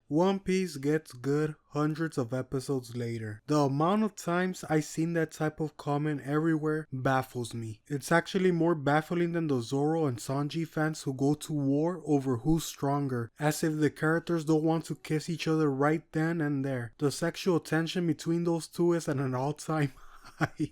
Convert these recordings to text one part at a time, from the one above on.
One Piece gets good hundreds of episodes later. The amount of times I've seen that type of comment everywhere baffles me. It's actually more baffling than the Zoro and Sanji fans who go to war over who's stronger, as if the characters don't want to kiss each other right then and there. The sexual tension between those two is at an all-time high.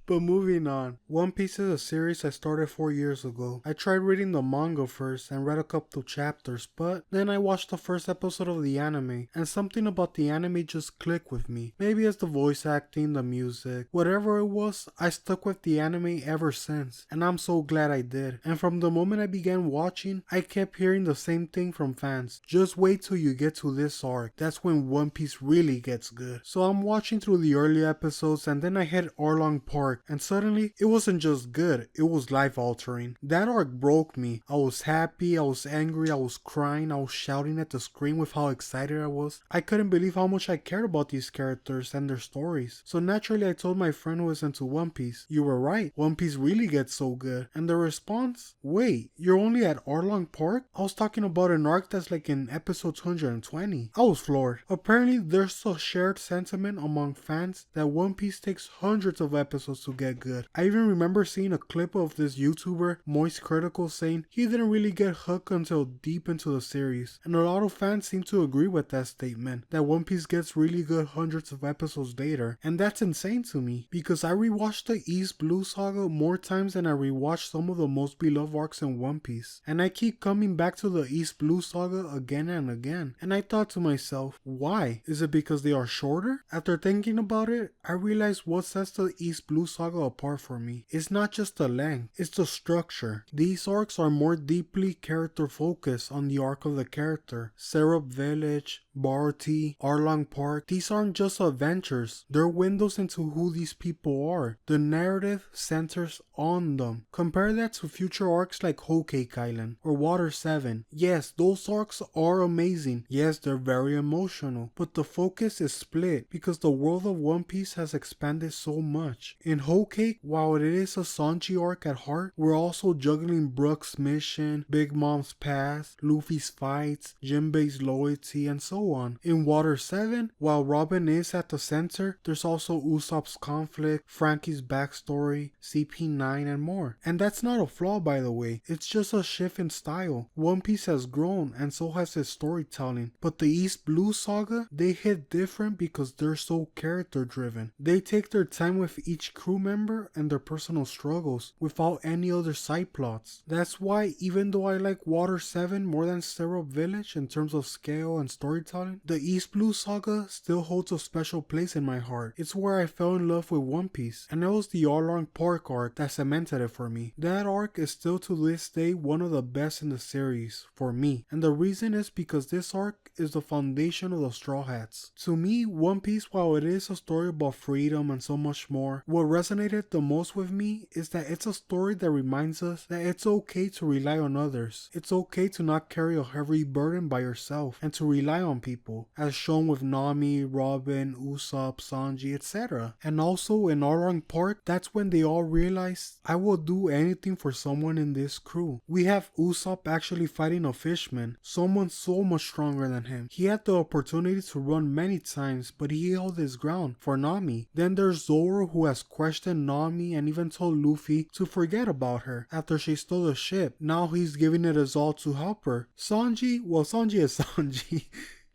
But moving on, One Piece is a series I started 4 years ago. I tried reading the manga first and read a couple chapters, but then I watched the first episode of the anime, and something about the anime just clicked with me. Maybe it's the voice acting, the music, whatever it was, I stuck with the anime ever since, and I'm so glad I did. And from the moment I began watching, I kept hearing the same thing from fans. Just wait till you get to this arc, that's when One Piece really gets good. So I'm watching through the early episodes and then I hit Arlong Park, and suddenly it wasn't just good, it was life altering. That arc broke me. I was happy, I was angry, I was crying, I was shouting at the screen with how excited I was. I couldn't believe how much I cared about these characters and their stories. So naturally I told my friend who was into One Piece, "You were right, One Piece really gets so good." And the response, "Wait, you're only at Arlong Park? I was talking about an arc that's like in episode 220. I was floored. Apparently there's a shared sentiment among fans that One Piece takes hundreds of episodes to get good. I even remember seeing a clip of this YouTuber, Moist Critical, saying he didn't really get hooked until deep into the series. And a lot of fans seem to agree with that statement, that One Piece gets really good hundreds of episodes later. And that's insane to me, because I rewatched the East Blue Saga more times than I rewatched some of the most beloved arcs in One Piece. And I keep coming back to the East Blue Saga again and again. And I thought to myself, why? Is it because they are shorter? After thinking about it, I realized what sets the East Blue Saga apart for me. It's not just the length, it's the structure. These arcs are more deeply character focused on the arc of the character. Syrup Village, Barty, Arlong Park, these aren't just adventures, they're windows into who these people are. The narrative centers on them. Compare that to future arcs like Whole Cake Island or Water 7. Yes, those arcs are amazing. Yes, they're very emotional, but the focus is split because the world of One Piece has expanded so much. In Whole Cake, while it is a Sanji arc at heart, we're also juggling Brook's mission, Big Mom's past, Luffy's fights, Jinbei's loyalty, and so on. In Water 7, while Robin is at the center, there's also Usopp's conflict, Frankie's backstory, CP9, and more. And that's not a flaw, by the way, it's just a shift in style. One Piece has grown and so has its storytelling, but the East Blue Saga, they hit different because they're so character driven. They take their time with each crew member and their personal struggles without any other side plots. That's why even though I like Water 7 more than Syrup Village in terms of scale and storytelling, the East Blue Saga still holds a special place in my heart. It's where I fell in love with One Piece, and it was the Arlong Park arc that cemented it for me. That arc is still to this day one of the best in the series, for me, and the reason is because this arc is the foundation of the Straw Hats. To me, One Piece, while it is a story about freedom and so much more, what resonated the most with me is that it's a story that reminds us that it's okay to rely on others. It's okay to not carry a heavy burden by yourself and to rely on people, as shown with Nami, Robin, Usopp, Sanji, etc. And also in Arlong Park, that's when they all realized, I will do anything for someone in this crew. We have Usopp actually fighting a fishman, someone so much stronger than him. He had the opportunity to run many times, but he held his ground for Nami. Then there's Zoro, who has questioned Nami and even told Luffy to forget about her after she stole the ship. Now he's giving it his all to help her. Sanji, well, Sanji is Sanji.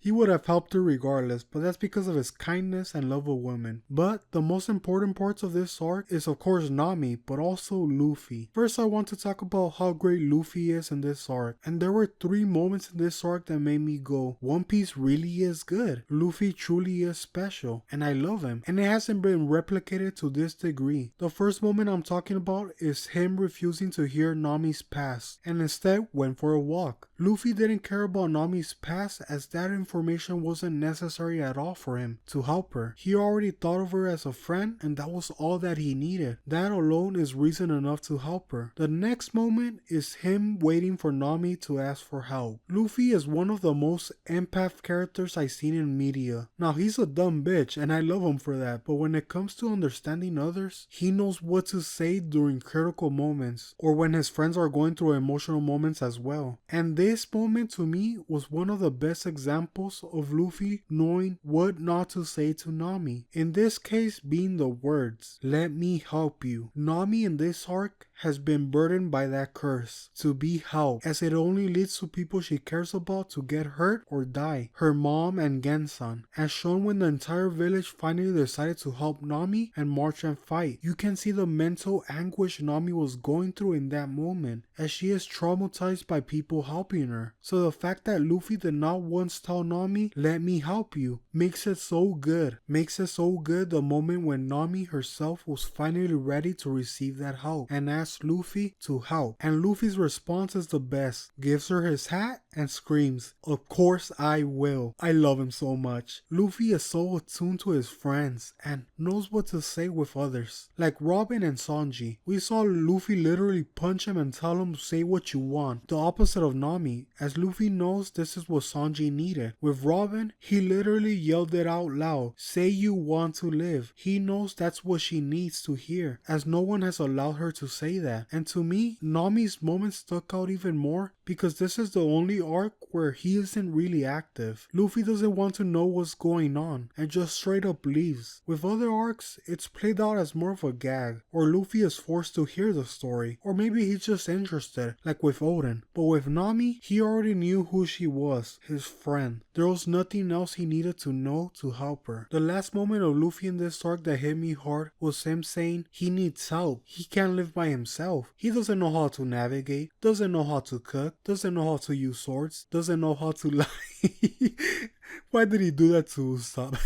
He would have helped her regardless, but that's because of his kindness and love of women. But the most important parts of this arc is of course Nami, but also Luffy. First, I want to talk about how great Luffy is in this arc. And there were 3 moments in this arc that made me go, One Piece really is good. Luffy truly is special, and I love him. And it hasn't been replicated to this degree. The first moment I'm talking about is him refusing to hear Nami's past, and instead went for a walk. Luffy didn't care about Nami's past, as that information wasn't necessary at all for him to help her. He already thought of her as a friend, and that was all that he needed. That alone is reason enough to help her. The next moment is him waiting for Nami to ask for help. Luffy is one of the most empath characters I've seen in media. Now, he's a dumb bitch and I love him for that, but when it comes to understanding others, he knows what to say during critical moments, or when his friends are going through emotional moments as well. And this moment to me was one of the best examples examples of Luffy knowing what not to say to Nami. In this case being the words, "Let me help you." Nami in this arc has been burdened by that curse, to be helped, as it only leads to people she cares about to get hurt or die. Her mom and Gensan, as shown when the entire village finally decided to help Nami and march and fight. You can see the mental anguish Nami was going through in that moment, as she is traumatized by people helping her. So the fact that Luffy did not once tell Nami, "Let me help you," makes it so good. Makes it so good the moment when Nami herself was finally ready to receive that help and asked Luffy to help. And Luffy's response is the best. Gives her his hat and screams, "Of course I will." I love him so much. Luffy is so attuned to his friends and knows what to say with others. Like Robin and Sanji, we saw Luffy literally punch him and tell him to say what you want. The opposite of Nami, as Luffy knows this is what Sanji needed. With Robin, he literally yelled it out loud. Say you want to live. He knows that's what she needs to hear, as no one has allowed her to say that. And to me, Nami's moment stuck out even more because this is the only arc where he isn't really active. Luffy doesn't want to know what's going on and just straight up leaves. With other arcs, it's played out as more of a gag, or Luffy is forced to hear the story, or maybe he's just interested, like with Oden. But with Nami, he already knew who she was, his friend. There was nothing else he needed to know to help her. The last moment of Luffy in this arc that hit me hard was him saying he needs help. He can't live by himself. He doesn't know how to navigate, doesn't know how to cook, doesn't know how to use swords, doesn't know how to lie. Why did he do that to Usopp?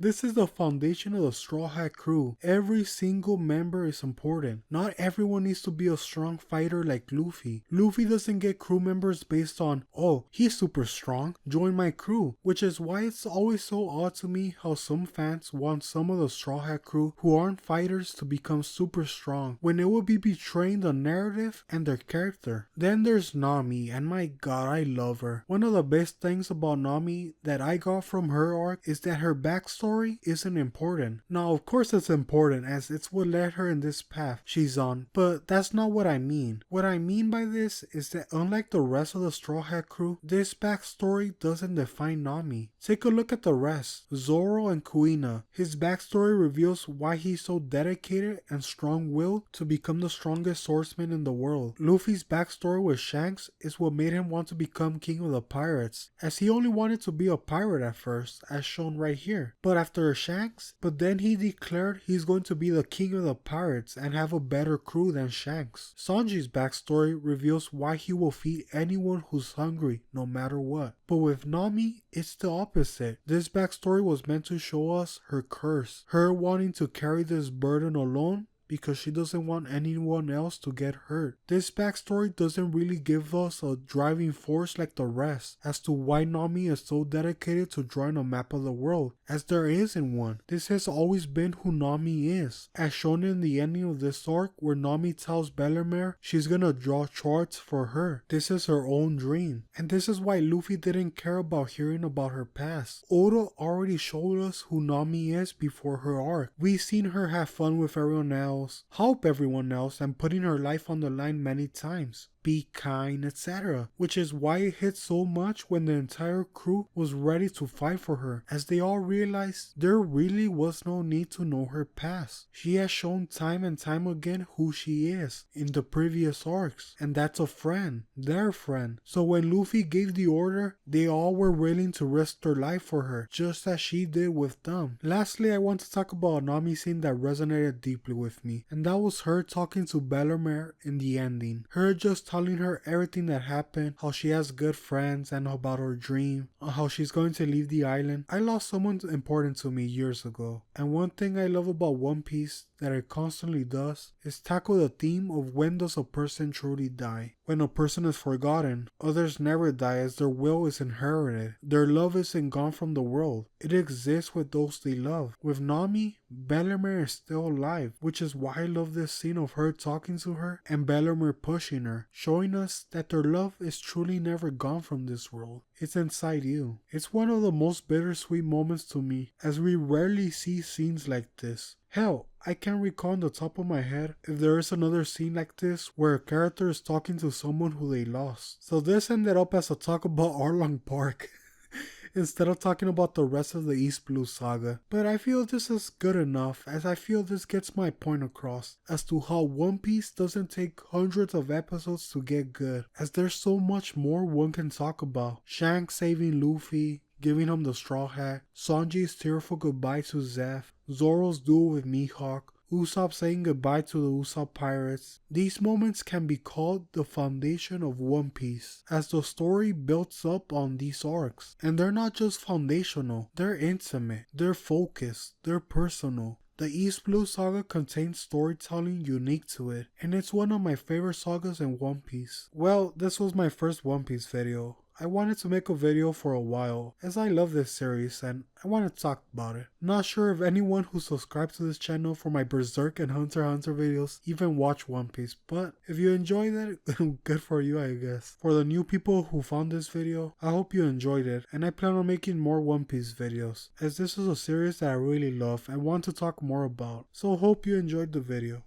This is the foundation of the Straw Hat crew. Every single member is important. Not everyone needs to be a strong fighter like Luffy. Luffy doesn't get crew members based on, "Oh, he's super strong, join my crew," which is why it's always so odd to me how some fans want some of the Straw Hat crew who aren't fighters to become super strong, when it would be betraying the narrative and their character. Then there's Nami, and my god, I love her. One of the best things about Nami that I got from her arc is that her backstory isn't important. Now, of course it's important, as it's what led her in this path she's on, but that's not what I mean. What I mean by this is that unlike the rest of the Straw Hat crew, this backstory doesn't define Nami. Take a look at the rest. Zoro and Kuina. His backstory reveals why he's so dedicated and strong-willed to become the strongest swordsman in the world. Luffy's backstory with Shanks is what made him want to become king of the pirates, as he only wanted to be a pirate at first, as shown right here. But then he declared he's going to be the king of the pirates and have a better crew than Shanks. Sanji's backstory reveals why he will feed anyone who's hungry, no matter what. But with Nami, it's the opposite. This backstory was meant to show us her curse, her wanting to carry this burden alone because she doesn't want anyone else to get hurt. This backstory doesn't really give us a driving force like the rest as to why Nami is so dedicated to drawing a map of the world, as there isn't one. This has always been who Nami is, as shown in the ending of this arc where Nami tells Bellemere she's gonna draw charts for her. This is her own dream, and this is why Luffy didn't care about hearing about her past. Oda already showed us who Nami is before her arc. We've seen her have fun with everyone else, help everyone else, and putting her life on the line many times. Be kind, etc. Which is why it hit so much when the entire crew was ready to fight for her, as they all realized there really was no need to know her past. She has shown time and time again who she is in the previous arcs, and that's a friend, their friend. So when Luffy gave the order, they all were willing to risk their life for her, just as she did with them. Lastly, I want to talk about a Nami scene that resonated deeply with me, and that was her talking to Bellemere in the ending. Her just telling her everything that happened, how she has good friends, and about her dream, how she's going to leave the island. I lost someone important to me years ago, and one thing I love about One Piece that it constantly does is tackle the theme of when does a person truly die. When a person is forgotten, others never die as their will is inherited. Their love isn't gone from the world. It exists with those they love. With Nami, Bellemere is still alive, which is why I love this scene of her talking to her and Bellemere pushing her, showing us that their love is truly never gone from this world. It's inside you. It's one of the most bittersweet moments to me, as we rarely see scenes like this. Hell, I can't recall on the top of my head if there is another scene like this where a character is talking to someone who they lost. So this ended up as a talk about Arlong Park. instead of talking about the rest of the East Blue Saga. But I feel this is good enough, as I feel this gets my point across as to how One Piece doesn't take hundreds of episodes to get good, as there's so much more one can talk about. Shanks saving Luffy, giving him the straw hat, Sanji's tearful goodbye to Zeph, Zoro's duel with Mihawk, Usopp saying goodbye to the Usopp pirates. These moments can be called the foundation of One Piece, as the story builds up on these arcs. And they're not just foundational, they're intimate, they're focused, they're personal. The East Blue Saga contains storytelling unique to it, and it's one of my favorite sagas in One Piece. Well, this was my first One Piece video. I wanted to make a video for a while, as I love this series and I want to talk about it. Not sure if anyone who subscribed to this channel for my Berserk and Hunter x Hunter videos even watch One Piece, but if you enjoyed it, good for you I guess. For the new people who found this video, I hope you enjoyed it, and I plan on making more One Piece videos, as this is a series that I really love and want to talk more about, so hope you enjoyed the video.